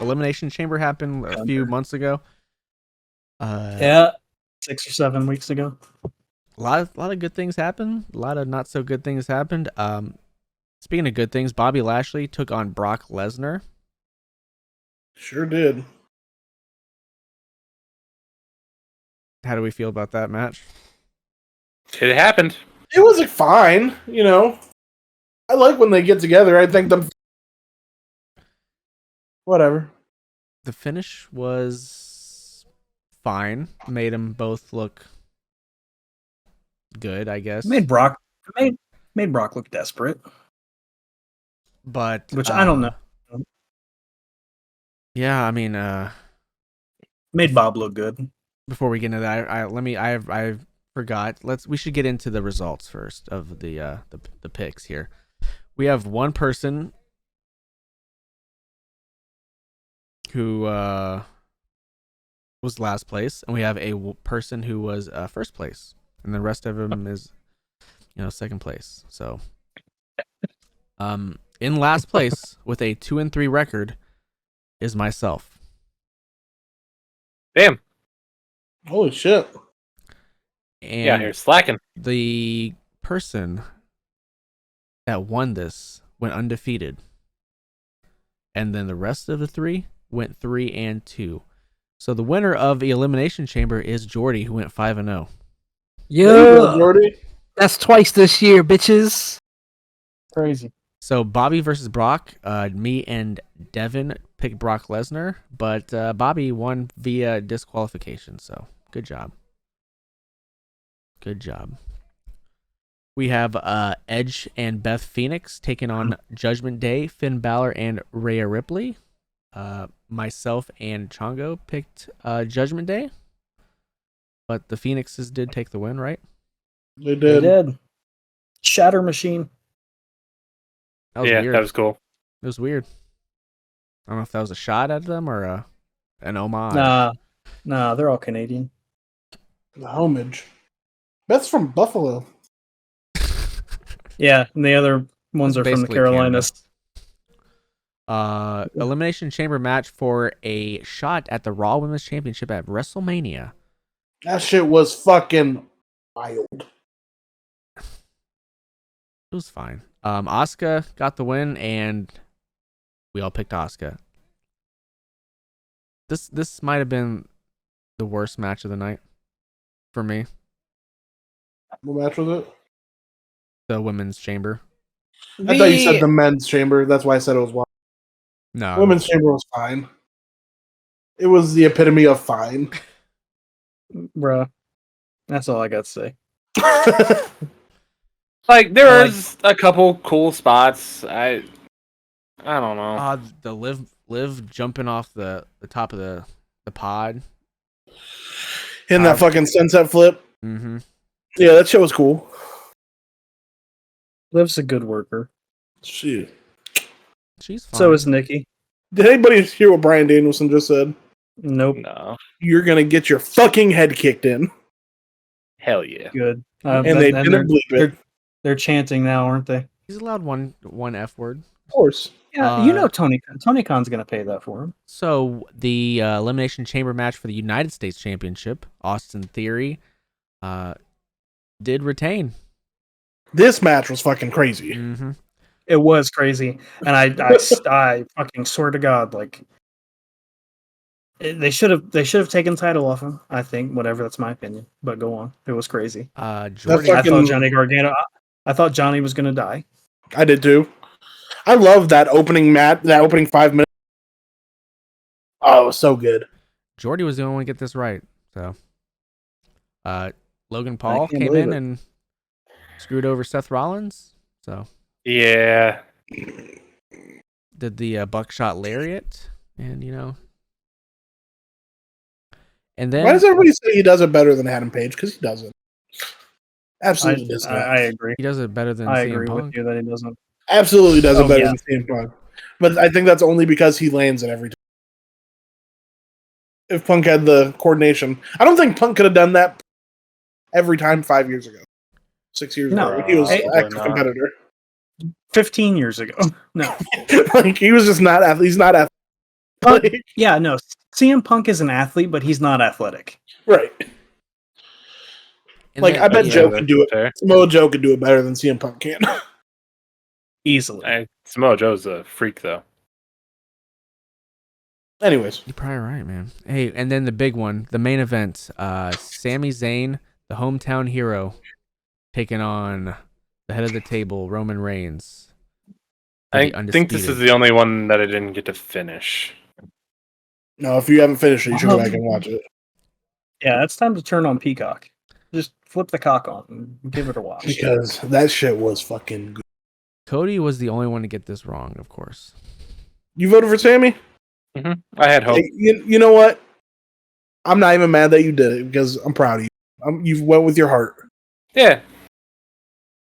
Elimination Chamber happened a few months ago. Yeah, 6 or 7 weeks ago. A lot of good things happened. A lot of not so good things happened. Speaking of good things, Bobby Lashley took on Brock Lesnar. Sure did. How do we feel about that match? It happened. It was like fine, you know. I like when they get together. I think them. Whatever. The finish was fine. Made them both look good, I guess. Made Brock look desperate, but which I don't know. Yeah, I mean, made Bob look good. Before we get into that, I forgot. We should get into the results first of the picks here. We have one person who was last place, and we have a person who was first place, and the rest of them is, second place. So, in last place with a 2-3 record is myself. Damn. Holy shit. And yeah, you're slacking. The person that won this went undefeated. And then the rest of the three went 3-2. So the winner of the Elimination Chamber is Jordy, who went 5-0. Yeah, Jordy. That's twice this year, bitches. Crazy. So Bobby versus Brock. Me and Devin picked Brock Lesnar, but Bobby won via disqualification. So good job. Good job. We have Edge and Beth Phoenix taking on Judgment Day, Finn Balor, and Rhea Ripley. Myself and Chongo picked Judgment Day, but the Phoenixes did take the win, right? They did. Shatter Machine. That was weird. That was cool. It was weird. I don't know if that was a shot at them or an homage. Nah, they're all Canadian. The homage. Beth's from Buffalo. Yeah, and the other ones are from the Carolinas. Elimination Chamber match for a shot at the Raw Women's Championship at WrestleMania. That shit was fucking wild. It was fine. Asuka got the win, and we all picked Asuka. This might have been the worst match of the night for me. What match was it? The Women's Chamber. I thought you said the Men's Chamber. That's why I said it was wild. No. Women's Chamber was fine. It was the epitome of fine. Bruh. That's all I got to say. Like, there was a couple cool spots. I don't know. The Liv jumping off the top of the pod. In that fucking sunset flip. Mm-hmm. Yeah, that shit was cool. Liv's a good worker. She's fine. So is Nikki. Did anybody hear what Bryan Danielson just said? Nope. No. You're gonna get your fucking head kicked in. Hell yeah. Good. And they didn't bleep it. They're chanting now, aren't they? He's allowed one F word. Of course. Yeah, Tony Khan's going to pay that for him. So the Elimination Chamber match for the United States Championship, Austin Theory, did retain. This match was fucking crazy. Mm-hmm. It was crazy, and I fucking swear to God, like they should have taken the title off him. I think, whatever. That's my opinion. But go on. It was crazy. Jordy, I thought Johnny Gargano. I thought Johnny was going to die. I did too. I love that opening match. That opening 5 minutes. Oh, it was so good. Jordy was the only one to get this right. So, Logan Paul came in and screwed over Seth Rollins. So, yeah, did the buckshot lariat, and and then why does everybody say he does it better than Adam Page? Because he doesn't. Absolutely does not. I agree. He does it better than I CM agree Punk. with you that he doesn't. Absolutely does it better than CM Punk. But I think that's only because he lands it every time. If Punk had the coordination, I don't think Punk could have done that every time 5 years ago, 6 years ago. He was an active competitor. 15 years ago. No, like he was just not. He's not. Yeah, no. CM Punk is an athlete, but he's not athletic. Right. And I bet Joe can do it. Fair. Samoa Joe could do it better than CM Punk can. Easily. Samoa Joe's a freak, though. Anyways. You're probably right, man. Hey, and then the big one, the main event, Sami Zayn, the hometown hero, taking on the head of the table, Roman Reigns. I think this is the only one that I didn't get to finish. No, if you haven't finished it, you should go back and watch it. Yeah, it's time to turn on Peacock. Just flip the cock on and give it a watch. Because that shit was fucking good. Cody was the only one to get this wrong, of course. You voted for Sammy? Mm-hmm. I had hope. Hey, you know what? I'm not even mad that you did it because I'm proud of you. You went with your heart. Yeah.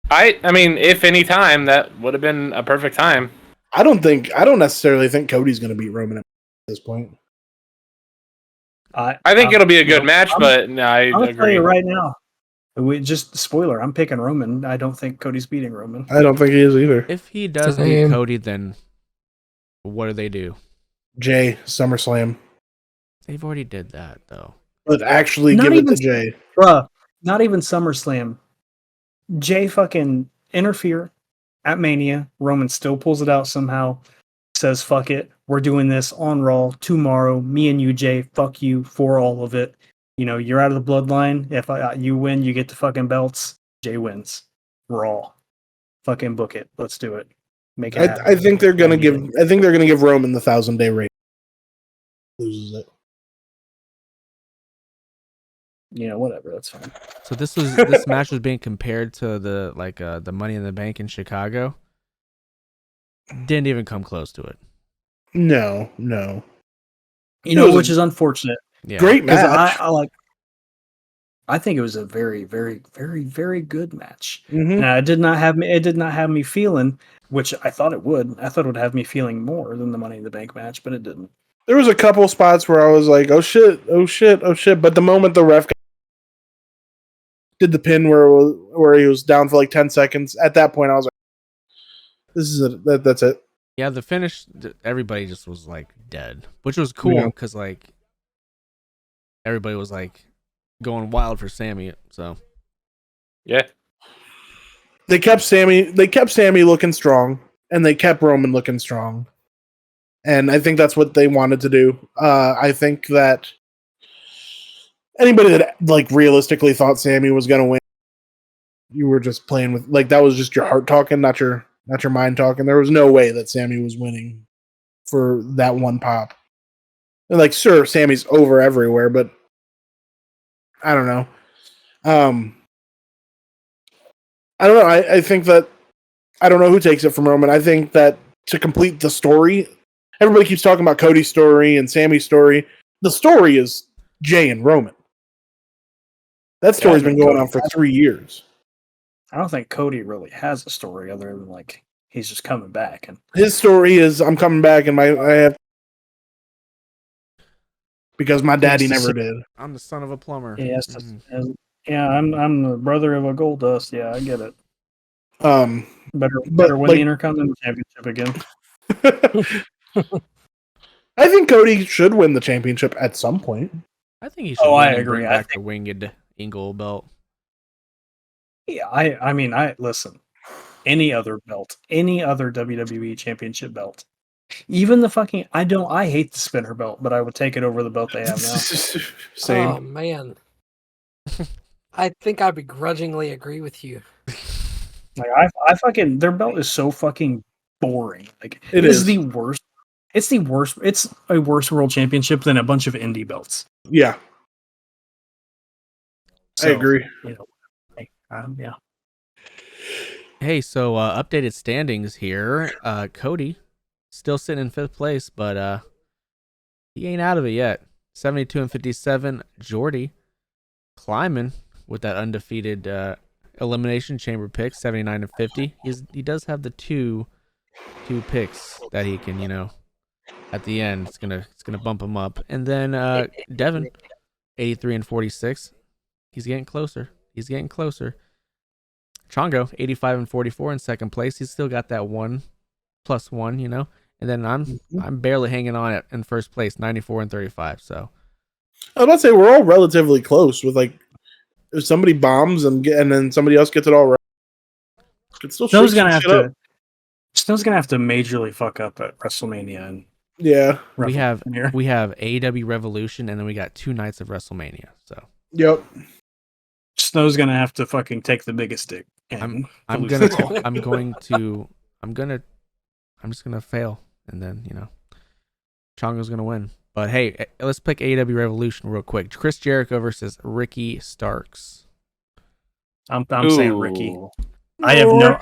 I mean, if any time, that would have been a perfect time. I don't necessarily think Cody's going to beat Roman at this point. I think it'll be a good match, but no, I I'll agree. tell you right now. Spoiler, I'm picking Roman. I don't think Cody's beating Roman. I don't think he is either. If he does beat Cody, then what do they do? Jay, SummerSlam. They've already did that, though. But actually give it to Jay. Bruh, not even SummerSlam. Jay fucking interfere at Mania. Roman still pulls it out somehow. Says, fuck it. We're doing this on Raw tomorrow. Me and you, Jay. Fuck you for all of it. You know, you're out of the bloodline. If you win, you get the fucking belts. Jay wins. Raw. Fucking book it. Let's do it. Make it happen. I think they're gonna give Roman the 1,000-day reign. Loses it. You know, whatever. That's fine. So this match was being compared to the Money in the Bank in Chicago. Didn't even come close to it. No. You know, which is unfortunate. Yeah. Great match. I think it was a very, very, very, very good match. Mm-hmm. It did not have me feeling, which I thought it would. I thought it would have me feeling more than the Money in the Bank match, but it didn't. There was a couple spots where I was like, oh shit. But the moment the ref did the pin where he was down for like 10 seconds, at that point I was like, this is it. That's it. Yeah, the finish, everybody just was like dead, which was cool because like everybody was like going wild for Sammy. So yeah, they kept Sammy looking strong, and they kept Roman looking strong, and I think that's what they wanted to do. I think that anybody that like realistically thought Sammy was gonna win, you were just playing with that was just your heart talking, not your mind talking. There was no way that Sammy was winning for that one pop. And sure, Sammy's over everywhere, but I don't know. I don't know. I think that I don't know who takes it from Roman. I think that to complete the story, everybody keeps talking about Cody's story and Sammy's story. The story is Jay and Roman. That story's been going on for 3 years. I don't think Cody really has a story other than he's just coming back. And his story is I'm coming back and I have because my daddy never did. I'm the son of a plumber. Yes, I'm the brother of a gold dust. Yeah, I get it. Better win the Intercontinental Championship again. I think Cody should win the championship at some point. I think he should. I agree. Bring back the winged Angle belt. Yeah, I mean, listen. Any other belt, any other WWE Championship belt, even the fucking I hate the spinner belt, but I would take it over the belt they have now. Same. Oh man, I think I begrudgingly agree with you. I fucking their belt is so fucking boring. It is the worst. It's the worst. It's a worse world championship than a bunch of indie belts. Yeah, So, I agree. Yeah. Hey, so updated standings here. Cody still sitting in 5th place, but he ain't out of it yet. 72-57. Jordy climbing with that undefeated Elimination Chamber pick, 79-50. He does have the two picks that he can, at the end it's gonna bump him up. And then Devin, 83-46. He's getting closer. Chongo, 85-44 in 2nd place. He's still got that 1+1, and then I'm barely hanging on in first place, 94-35. So I was about to say we're all relatively close with like if somebody bombs and then somebody else gets it all right. It's still Snow's gonna have to. Snow's gonna have to majorly fuck up at WrestleMania, and yeah, we have AEW Revolution, and then we got 2 nights of WrestleMania. So yep. Snow's gonna have to fucking take the biggest dick. I'm I'm just gonna fail, and then Chongo's gonna win. But hey, let's pick AEW Revolution real quick. Chris Jericho versus Ricky Starks. I'm saying Ricky. I have no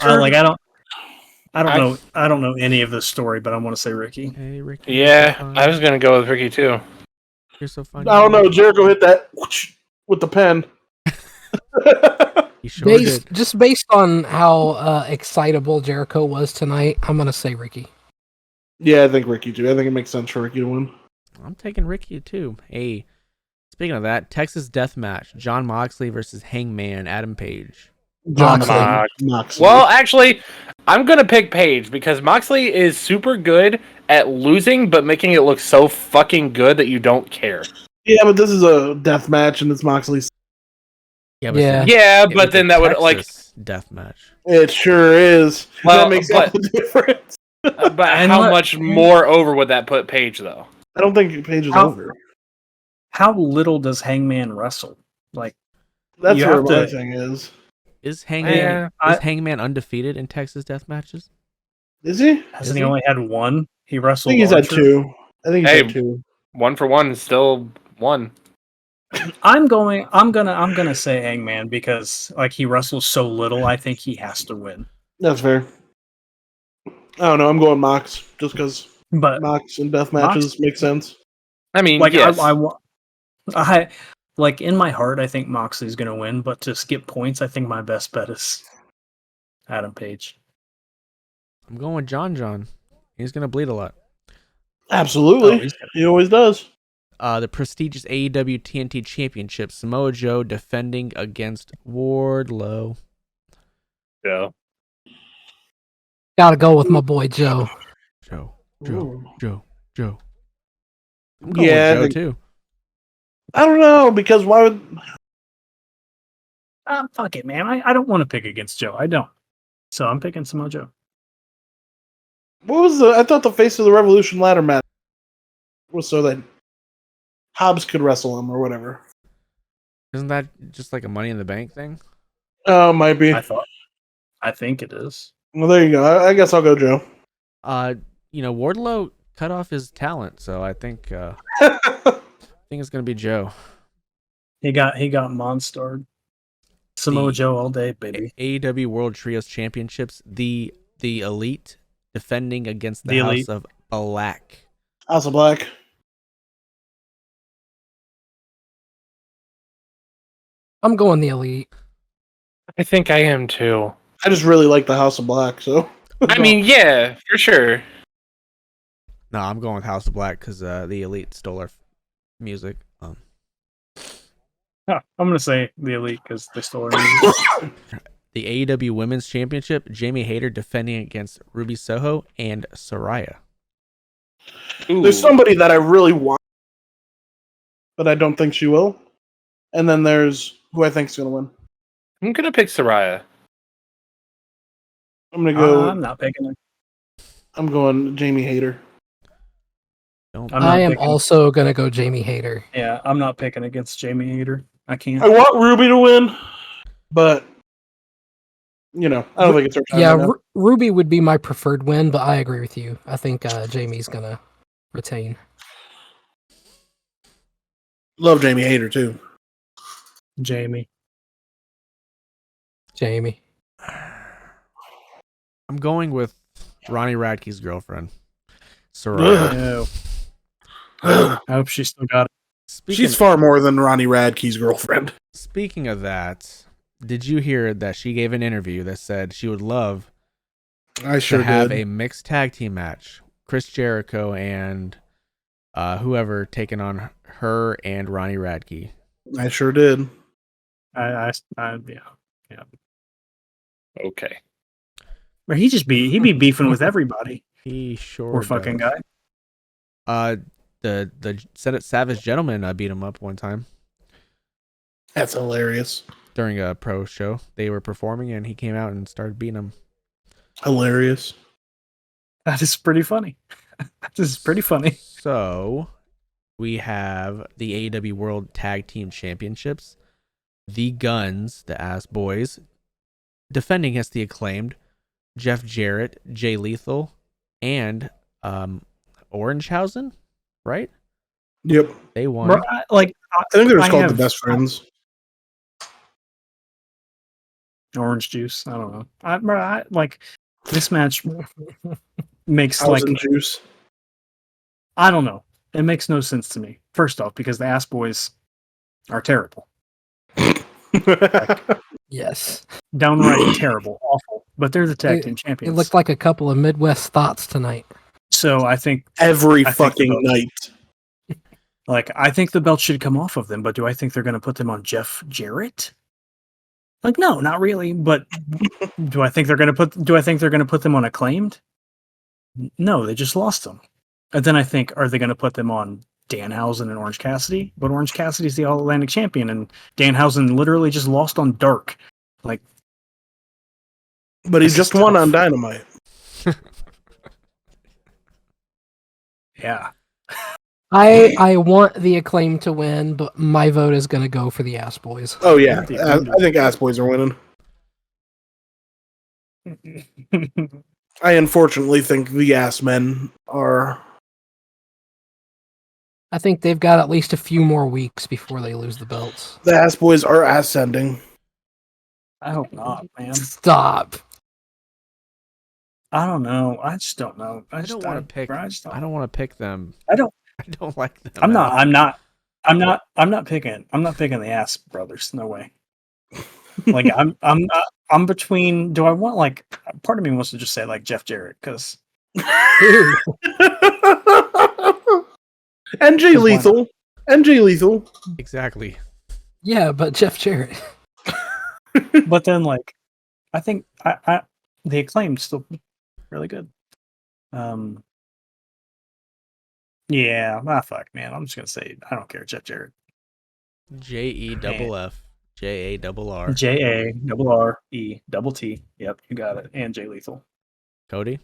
I don't know any of this story, but I want to say Ricky. Hey Ricky. Yeah, I was gonna go with Ricky too. You're so funny. I don't know. Jericho hit that with the pen. He sure did. Just based on how excitable Jericho was tonight, I'm gonna say Ricky. Yeah, I think Ricky too. I think it makes sense for Ricky to win. I'm taking Ricky too. Hey, speaking of that, Texas Death Match: Jon Moxley versus Hangman Adam Page. Moxley. Well, actually, I'm gonna pick Page because Moxley is super good at losing, but making it look so fucking good that you don't care. Yeah, but this is a death match, and it's Moxley's. Yeah, but then that would like death match. It sure is. Well, that makes all the difference. But how much more over would that put Page though? I don't think Page is over. How little does Hangman wrestle? Like that's where my thing is. Is Hangman undefeated in Texas death matches? Is he? Hasn't he only had one? He wrestled. I think he's had 2. I think he's had 2. 1 for 1 is still 1. I'm gonna say Hangman because like he wrestles so little. I think he has to win. That's fair. I don't know. I'm going Mox just because. But Mox and death matches make sense. I mean, like yes. I like in my heart, I think Moxley's gonna win. But to skip points, I think my best bet is Adam Page. I'm going with John. He's gonna bleed a lot. Absolutely, he always does. The prestigious AEW TNT Championship, Samoa Joe defending against Wardlow. Yeah. Gotta go with my boy Joe. Joe. I'm going with Joe too. I don't know because why would? Fuck it, man. I don't want to pick against Joe. I don't. So I'm picking Samoa Joe. What was I thought the face of the Revolution ladder match was so that Hobbs could wrestle him or whatever. Isn't that just like a Money in the Bank thing? Oh, might be. I think it is. Well, there you go. I guess I'll go Joe. Wardlow cut off his talent, so I think it's gonna be Joe. He got monstered. Samoa Joe all day, baby. AEW World Trios Championships, the Elite defending against the Elite. House of Black. House of Black. I'm going the Elite. I think I am too. I just really like the House of Black, so. I mean, yeah, for sure. No, I'm going with House of Black because the Elite stole our music. I'm gonna say the Elite because they stole our music. The AEW Women's Championship, Jamie Hayter defending against Ruby Soho and Saraya. Ooh. There's somebody that I really want, but I don't think she will. And then there's who I think is going to win. I'm gonna pick Saraya. I'm going to go. I'm not picking her. I'm going Jamie Hayter. I am also gonna go Jamie Hayter. Yeah, I'm not picking against Jamie Hayter. I can't. I want Ruby to win, but I don't think it's her time. Yeah, Ruby would be my preferred win, but I agree with you. I think Jamie's gonna retain. Love Jamie Hayter too. Jamie. I'm going with Ronnie Radke's girlfriend, Saraya. I hope she still got it. She's far more than Ronnie Radke's girlfriend. Speaking of that, did you hear that she gave an interview that said she would love to have a mixed tag team match? Chris Jericho and whoever taking on her and Ronnie Radke. I sure did. Yeah. Okay. Or he'd be beefing with everybody. He sure Poor fucking does. guy. The Senate Savage Gentleman beat him up one time That's hilarious. during a pro show. They were performing, and he came out and started beating him. Hilarious. That is pretty funny. This is pretty funny. So, we have the AEW World Tag Team Championships. The Guns, the Ass Boys, defending against the Acclaimed, Jeff Jarrett, Jay Lethal, and Orangehausen, right? Yep. They won. Bro, I think they were called the have Best Friends. Orange juice. I don't know. Like this match makes Thousand Juice. I don't know. It makes no sense to me. First off, because the Ass Boys are terrible. Yes. Downright terrible. Awful. But they're the tag team It champions. looked like a couple of Midwest thoughts tonight. So I think Every I think fucking the night. I think the belt should come off of them, but do I think they're gonna put them on Jeff Jarrett? Like, no, not really. But do I think they're gonna put them on Acclaimed? No, they just lost them. And then I think, are they gonna put them on Danhausen and Orange Cassidy? But Orange Cassidy's the All Atlantic champion, and Danhausen literally just lost on Dark. Like, But he This is just won tough. on Dynamite. yeah. I want the Acclaim to win, but my vote is going to go for the Ass Boys. Oh yeah, The I think Ass Boys are winning. I unfortunately think the Ass Men are. I think they've got at least a few more weeks before they lose the belts. The Ass Boys are ascending. I hope not, man. Stop. I don't know. I just don't know. I don't want to pick. I just don't. I don't want to pick them. I don't. I don't like them. I'm not picking the Ass Brothers. No way. Like I'm between. Do I want like? Part of me wants to just say like Jeff Jarrett because Ew. And Jay Lethal. Exactly. Yeah, but Jeff Jarrett. but then like I think I the Acclaimed still really good. Yeah, fuck, man. I'm just gonna say I don't care. Jeff Jarrett. JEFF JARR. JARRET. Yep, you got it. And Jay Lethal. Cody.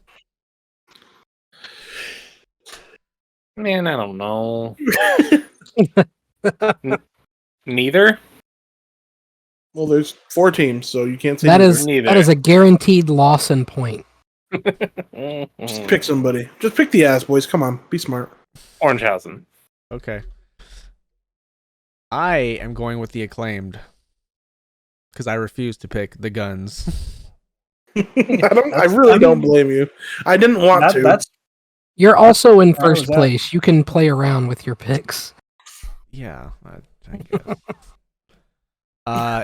Man, I don't know. Neither. Well, there's 4 teams, so you can't say That neither. is Neither. a guaranteed loss in point. Just pick somebody. Just pick the Ass Boys. Come on, be smart. Orangehausen. Okay. I am going with the Acclaimed because I refuse to pick the Guns. I really don't blame you. I didn't want to. That's You're also in How was first that? place. You can play around with your picks. Yeah, I guess.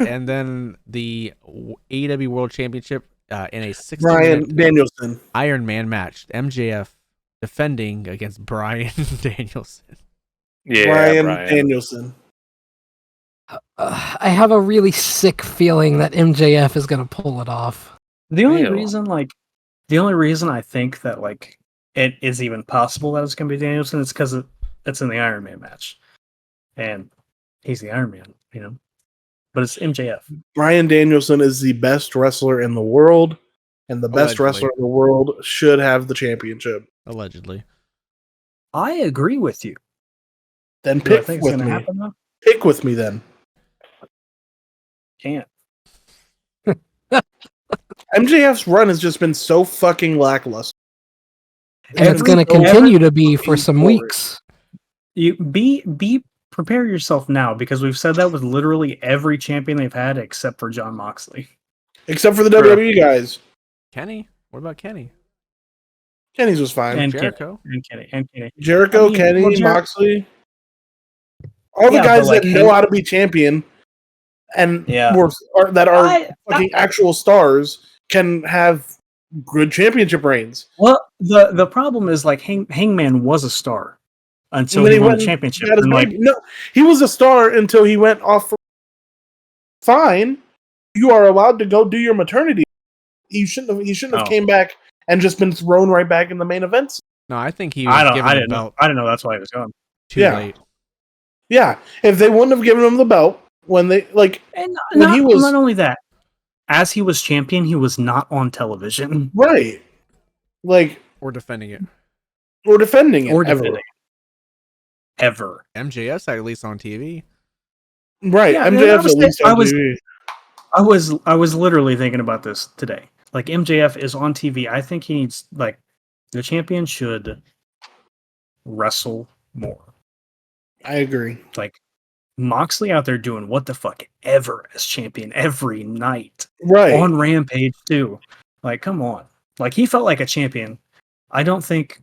And then the AEW World Championship in a 60 Bryan Danielson. Iron Man match. MJF defending against Bryan Danielson. Yeah, Bryan Brian. Danielson. I have a really sick feeling that MJF is going to pull it off. the only Ew. reason I think that like it is even possible that it's gonna be Danielson is because it's in the Iron Man match. And he's the Iron Man, you know. But it's MJF. Bryan Danielson is the best wrestler in the world, and the best Allegedly. wrestler in the world should have the championship. Allegedly. I agree with you. Then Do I pick think it's with gonna me. happen though? Pick with me then. Can't. MJF's run has just been so fucking lackluster. And it's going to Every- continue to be for some forward. weeks. You be prepare yourself now because we've said that with literally every champion they've had except for John Moxley. Except for the WWE guys. Kenny? What about Kenny? Kenny's was fine. And Jericho? Kenny. Jericho, I mean, Kenny, well, Moxley. All the Yeah, guys but, like, that know how to be champion and Yeah. that are I- fucking actual stars can have good championship reigns. Well, the problem is like Hangman was a star until And then he won went the and championship. had his And like, baby. No, he was a star until he went off. Fine, you are allowed to go do your maternity. He shouldn't have Oh. came back and just been thrown right back in the main events. No, I think he was given the belt I didn't know that's why he was gone. too Yeah. late. Yeah, if they wouldn't have given him the belt when they And when he was not only that, as he was champion, he was not on television right, like Or defending it. or defending it or ever. defending it. Ever. MJF's at least on TV. Right, Yeah, MJF I at least on TV. I was literally thinking about this today. Like MJF is on TV. I think he needs like the champion should wrestle more. I agree. Like Moxley out there doing what the fuck ever as champion every night Right. on Rampage too. Like, come on. Like he felt like a champion. I don't think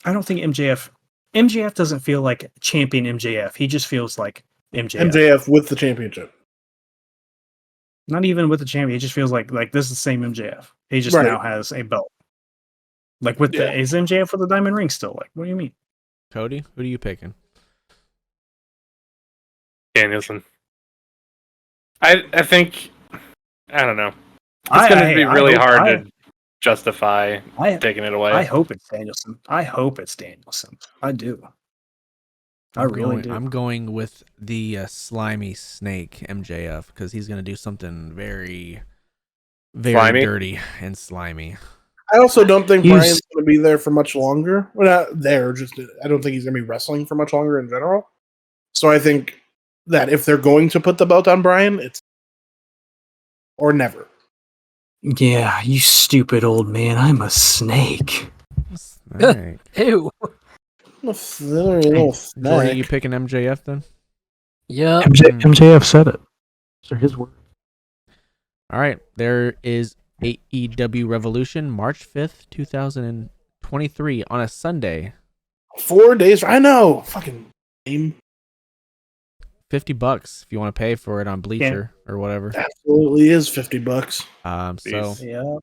MJF doesn't feel like champion MJF. He just feels like MJF. MJF with the championship. Not even with the champion. He just feels like this is the same MJF. He just Right. now has a belt. Like with Yeah. the is MJF with the diamond ring still? Like, what do you mean? Cody, who are you picking? Danielson. I think I don't know. It's going to be really hard to justify taking it away. I hope it's Danielson. I do. I really do. I'm going with the slimy snake MJF because he's going to do something very, very Slimy? dirty and slimy. I also don't think He's- Brian's going to be there for much longer. Well, not there, just I don't think he's going to be wrestling for much longer in general. So I think that if they're going to put the belt on Brian, it's or never. Yeah, you stupid old man. I'm a snake. Snake. Ew. Little Jordy, you picking MJF then? Yep. MJF said it. These are his words. All right. There is AEW Revolution, March 5th, 2023 on a Sunday. 4 days. I know. Fucking game. $50 if you want to pay for it on Bleacher or whatever. Absolutely is $50. So Yeah.